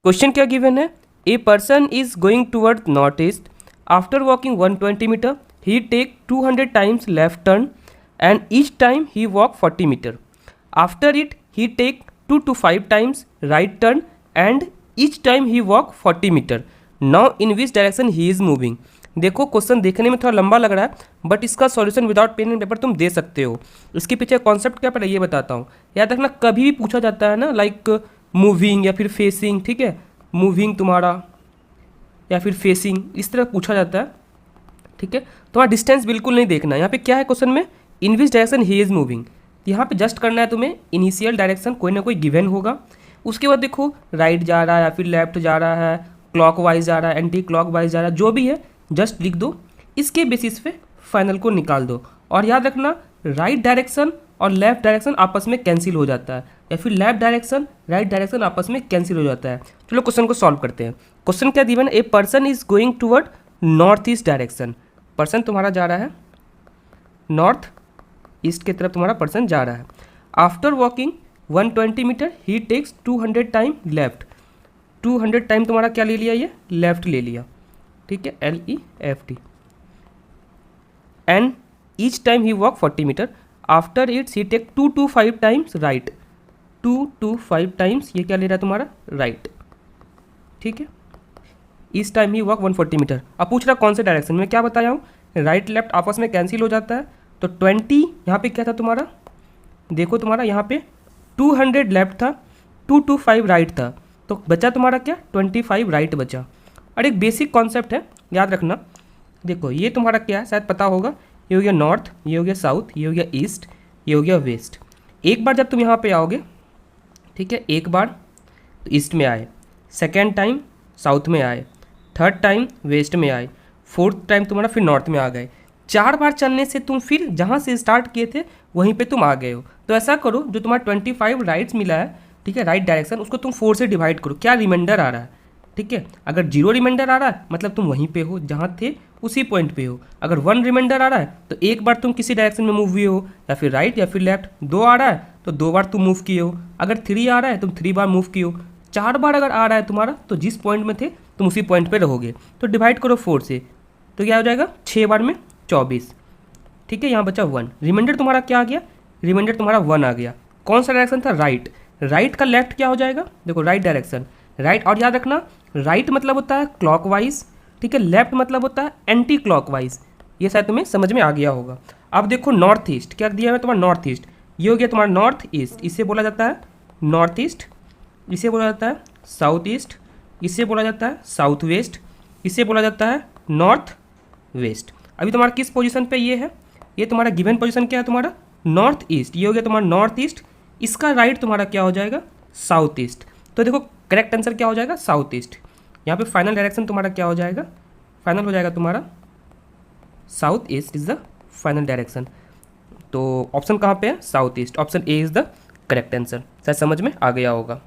Question क्या given है, a person is going toward north east after walking 120 metre he take 200 times left turn and each time he walk 40 metre. After it he take 2 to 5 times right turn and each time he walk 40 metre. Now in which direction he is moving. देखो question देखने में थोड़ा लंबा लग रहा है but इसका solution without pen and paper तुम दे सकते हो. इसके पीछे कॉन्सेप्ट क्या पहले ये बताता हूँ. याद रखना कभी भी पूछा जाता है ना लाइक मूविंग या फिर फेसिंग, ठीक है, मूविंग तुम्हारा या फिर फेसिंग इस तरह पूछा जाता है, ठीक है. तुम्हारा डिस्टेंस बिल्कुल नहीं देखना. यहाँ पे क्या है क्वेश्चन में, in which direction he is moving. यहाँ पे जस्ट करना है तुम्हें इनिशियल डायरेक्शन कोई ना कोई गिवन होगा. उसके बाद देखो राइट जा रहा है या फिर लेफ्ट जा रहा है, क्लॉक वाइज जा रहा है, एंटी क्लॉक वाइज जा रहा है, जो भी है जस्ट लिख दो. इसके बेसिस पे फाइनल को निकाल दो. और याद रखना राइट डायरेक्शन और लेफ्ट डायरेक्शन आपस में कैंसिल हो जाता है या फिर लेफ्ट डायरेक्शन राइट डायरेक्शन आपस में कैंसिल हो जाता है. चलो क्वेश्चन को सॉल्व करते हैं. क्वेश्चन क्या दिया है, a person is going toward north east direction. Person तुम्हारा जा रहा है नॉर्थ ईस्ट की तरफ, तुम्हारा पर्सन जा रहा है. आफ्टर वॉकिंग 120 मीटर ही टेक्स 200 टाइम लेफ्ट. 200 टाइम तुम्हारा क्या ले लिया, ये लेफ्ट ले लिया, ठीक है, LEFT. And each time he walk 40 metre. After its he take 2 to 5 times right. 2 to 5 times ये क्या ले रहा है तुम्हारा राइट, ठीक है. इस टाइम ही वॉक 140 मीटर. अब पूछ रहा कौन से डायरेक्शन में, क्या बताया हूँ, राइट लेफ्ट आपस में कैंसिल हो जाता है. तो 20 यहाँ पे क्या था तुम्हारा, देखो तुम्हारा यहाँ पे 200 लेफ्ट था, 2 to 5 राइट था, तो बचा तुम्हारा क्या 25 राइट बचा. और एक बेसिक कॉन्सेप्ट है याद रखना. देखो ये तुम्हारा क्या है शायद पता होगा, ये हो गया नॉर्थ, ये हो गया साउथ, ये हो गया ईस्ट, ये हो गया वेस्ट. एक बार जब तुम यहाँ पे आओगे, ठीक है, एक बार तो ईस्ट में आए, सेकेंड टाइम साउथ में आए, थर्ड टाइम वेस्ट में आए, फोर्थ टाइम तुम्हारा फिर नॉर्थ में आ गए. 4 बार चलने से तुम फिर जहाँ से स्टार्ट किए थे वहीं पे तुम आ गए हो. तो ऐसा करो जो तुम्हारा 25 राइट्स मिला है, ठीक है, राइट डायरेक्शन, उसको तुम 4 से डिवाइड करो. क्या रिमाइंडर आ रहा है, ठीक है, अगर 0 रिमाइंडर आ रहा है मतलब तुम वहीं पे हो जहाँ थे उसी पॉइंट पे हो. अगर 1 रिमाइंडर आ रहा है तो एक बार तुम किसी डायरेक्शन में मूव हुए हो, या फिर राइट या फिर लेफ्ट. 2 आ रहा है तो 2 बार तुम मूव किए हो. अगर 3 आ रहा है तुम 3 बार मूव किए हो. 4 बार अगर आ रहा है तुम्हारा तो जिस पॉइंट में थे तुम उसी पॉइंट पे रहोगे. तो डिवाइड करो 4 से, तो क्या हो जाएगा 6 बार में 24, ठीक है. यहाँ बचा 1. रिमाइंडर तुम्हारा क्या आ गया, रिमाइंडर तुम्हारा 1 आ गया. कौन सा डायरेक्शन था, राइट. राइट का लेफ्ट क्या हो जाएगा, देखो राइट डायरेक्शन राइट. और याद रखना राइट मतलब होता है क्लॉकवाइज, ठीक है, लेफ्ट मतलब होता है एंटी क्लॉकवाइज. ये शायद तुम्हें समझ में आ गया होगा. अब देखो नॉर्थ ईस्ट क्या दिया है तुम्हारा, नॉर्थ ईस्ट. ये हो गया तुम्हारा नॉर्थ ईस्ट, इसे बोला जाता है नॉर्थ ईस्ट, इसे बोला जाता है साउथ ईस्ट, इसे बोला जाता है साउथ वेस्ट, इसे बोला जाता है नॉर्थ वेस्ट. अभी तुम्हारा किस पोजीशन पे ये है, ये तुम्हारा गिवन पोजीशन क्या है तुम्हारा नॉर्थ ईस्ट. ये हो गया तुम्हारा नॉर्थ ईस्ट, इसका राइट तुम्हारा क्या हो जाएगा साउथ ईस्ट. तो देखो करेक्ट आंसर क्या हो जाएगा साउथ ईस्ट. यहाँ पे फाइनल डायरेक्शन तुम्हारा क्या हो जाएगा, फाइनल हो जाएगा तुम्हारा south east is the final direction. तो ऑप्शन कहाँ पे है, south east. Option A is the correct answer. शायद समझ में आ गया होगा.